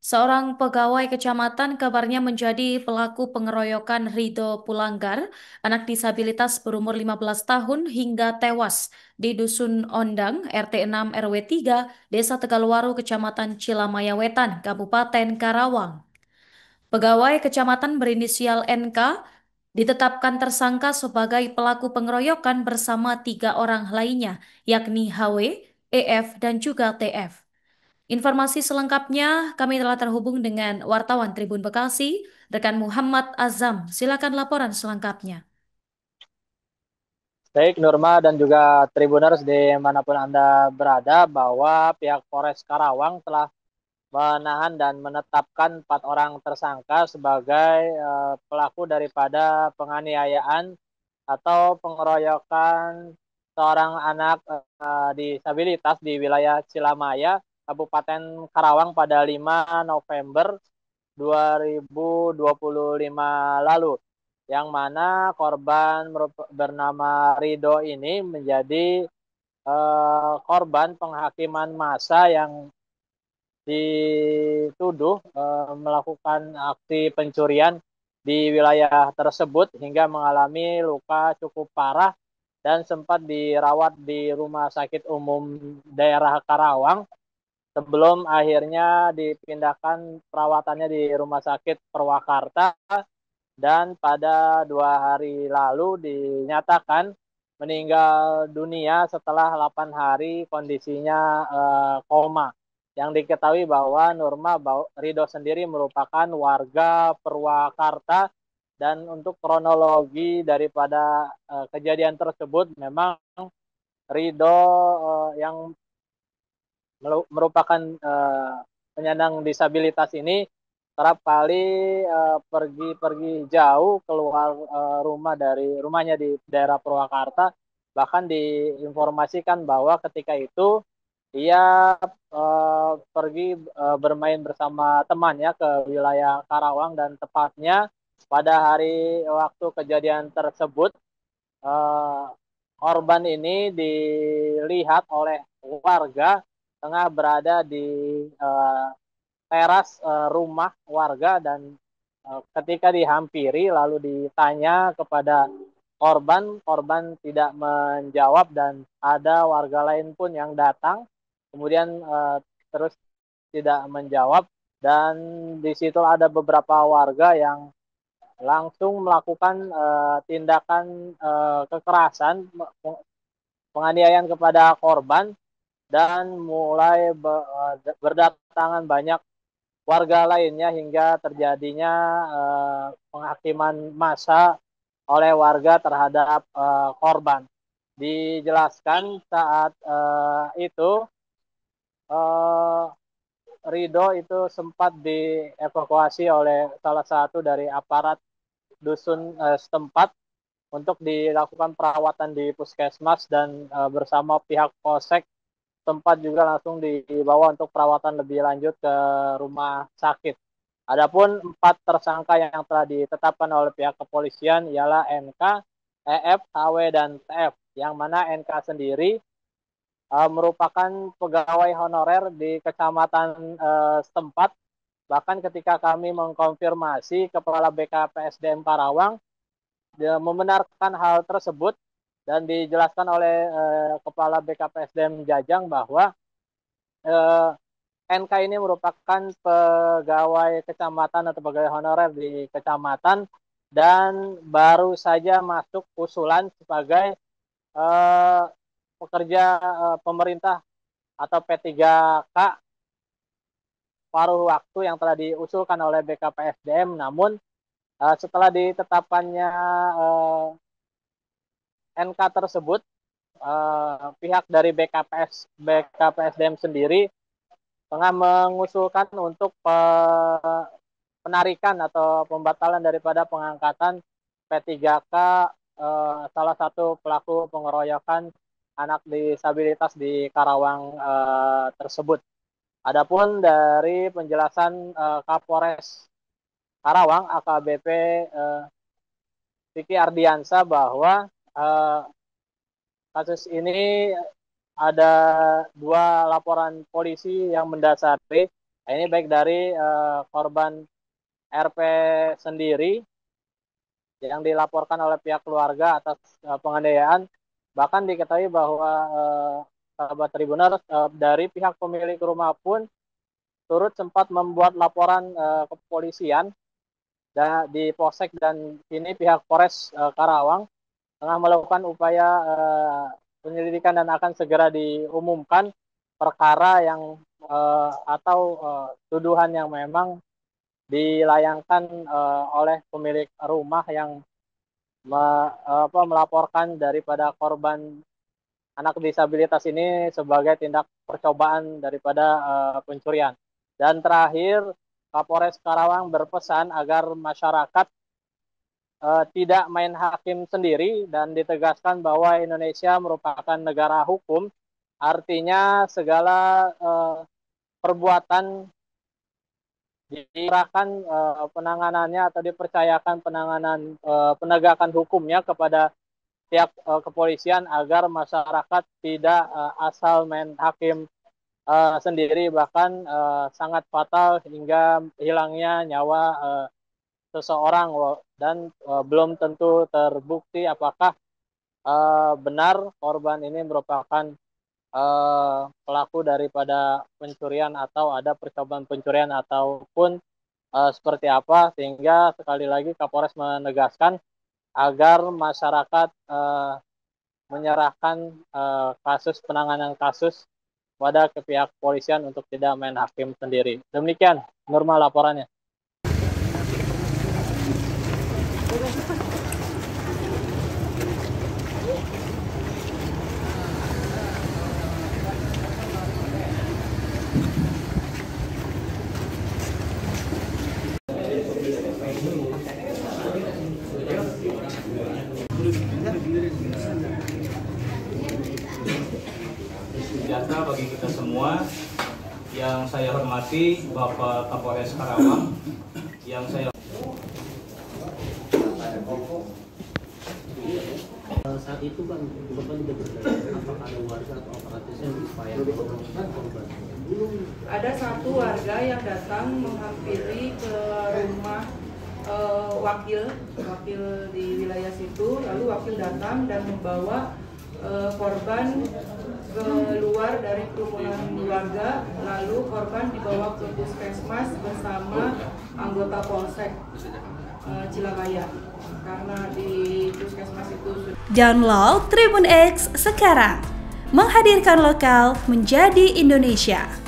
Seorang pegawai kecamatan kabarnya menjadi pelaku pengeroyokan Rido Pulanggar, anak disabilitas berumur 15 tahun hingga tewas di Dusun Ondang, RT 6 RW 3, Desa Tegalwaru, Kecamatan Cilamaya Wetan, Kabupaten Karawang. Pegawai kecamatan berinisial NK ditetapkan tersangka sebagai pelaku pengeroyokan bersama tiga orang lainnya, yakni HW, EF, dan juga TF. Informasi selengkapnya kami telah terhubung dengan wartawan Tribun Bekasi, rekan Muhammad Azam. Silakan laporan selengkapnya. Baik Nurma dan juga Tribuners dimanapun Anda berada, bahwa pihak Polres Karawang telah menahan dan menetapkan 4 orang tersangka sebagai pelaku daripada penganiayaan atau pengeroyokan seorang anak disabilitas di wilayah Cilamaya, Kabupaten Karawang pada 5 November 2025 lalu, yang mana korban bernama Rido ini menjadi korban penghakiman massa yang dituduh melakukan aksi pencurian di wilayah tersebut hingga mengalami luka cukup parah dan sempat dirawat di Rumah Sakit Umum Daerah Karawang sebelum akhirnya dipindahkan perawatannya di Rumah Sakit Purwakarta, dan pada 2 hari lalu dinyatakan meninggal dunia setelah 8 hari kondisinya koma. Yang diketahui bahwa Rido sendiri merupakan warga Purwakarta, dan untuk kronologi daripada kejadian tersebut, memang Rido yang merupakan penyandang disabilitas ini kerap kali pergi-pergi jauh keluar rumah dari rumahnya di daerah Purwakarta. Bahkan diinformasikan bahwa ketika itu ia pergi bermain bersama temannya ke wilayah Karawang, dan tepatnya pada hari waktu kejadian tersebut eh, korban ini dilihat oleh warga tengah berada di uh, teras rumah warga, dan ketika dihampiri lalu ditanya kepada korban, korban tidak menjawab, dan ada warga lain pun yang datang kemudian terus tidak menjawab, dan di situ ada beberapa warga yang langsung melakukan tindakan kekerasan, penganiayaan kepada korban, dan mulai berdatangan banyak warga lainnya hingga terjadinya penghakiman massa oleh warga terhadap korban. Dijelaskan saat itu uh, Rido itu sempat dievakuasi oleh salah satu dari aparat dusun setempat untuk dilakukan perawatan di puskesmas, dan bersama pihak polsek tempat juga langsung dibawa untuk perawatan lebih lanjut ke rumah sakit. Adapun 4 tersangka yang telah ditetapkan oleh pihak kepolisian ialah NK, EF, HW, dan TF, yang mana NK sendiri merupakan pegawai honorer di kecamatan setempat. Bahkan ketika kami mengkonfirmasi, Kepala BKPSDM Karawang membenarkan hal tersebut, dan dijelaskan oleh Kepala BKPSDM Jajang bahwa eh, NK ini merupakan pegawai kecamatan atau pegawai honorer di kecamatan, dan baru saja masuk usulan sebagai eh, pekerja pemerintah atau P3K paruh waktu yang telah diusulkan oleh BKPSDM. Namun setelah ditetapkannya NK tersebut, pihak dari BKPSDM sendiri tengah mengusulkan untuk penarikan atau pembatalan daripada pengangkatan P3K salah satu pelaku pengeroyokan anak disabilitas di Karawang tersebut. Adapun dari penjelasan Kapolres Karawang AKBP Vicky Ardiansa, bahwa kasus ini ada 2 laporan polisi yang mendasari Nah, ini baik dari korban RP sendiri yang dilaporkan oleh pihak keluarga atas penganiayaan. Bahkan diketahui bahwa sahabat Tribuners dari pihak pemilik rumah pun turut sempat membuat laporan ke kepolisian di Polsek, dan kini pihak Polres Karawang tengah melakukan upaya penyelidikan dan akan segera diumumkan perkara yang atau tuduhan yang memang dilayangkan oleh pemilik rumah yang melaporkan daripada korban anak disabilitas ini sebagai tindak percobaan daripada pencurian. Dan terakhir, Kapolres Karawang berpesan agar masyarakat tidak main hakim sendiri dan ditegaskan bahwa Indonesia merupakan negara hukum, artinya segala perbuatan diserahkan penanganannya atau dipercayakan penanganan penegakan hukumnya kepada pihak kepolisian agar masyarakat tidak asal main hakim sendiri, bahkan sangat fatal hingga hilangnya nyawa seseorang, dan belum tentu terbukti apakah benar korban ini merupakan pelaku daripada pencurian atau ada percobaan pencurian ataupun seperti apa, sehingga sekali lagi Kapolres menegaskan agar masyarakat menyerahkan penanganan kasus pada ke pihak kepolisian untuk tidak main hakim sendiri. Demikian Nurma laporannya. Sejahtera bagi kita semua. Yang saya hormati Bapak Kapolres Karawang, yang saya saat itu kan korban tidak berdaya, apakah ada warga atau aparatur yang berupaya menolong korban? Ada satu warga yang datang menghampiri ke rumah wakil di wilayah situ, lalu wakil datang dan membawa korban keluar dari kerumunan warga, lalu korban dibawa ke puskesmas bersama anggota Polsek Cilangaya. Karena di puskesmas itu Download Tribun X sekarang, menghadirkan lokal menjadi Indonesia.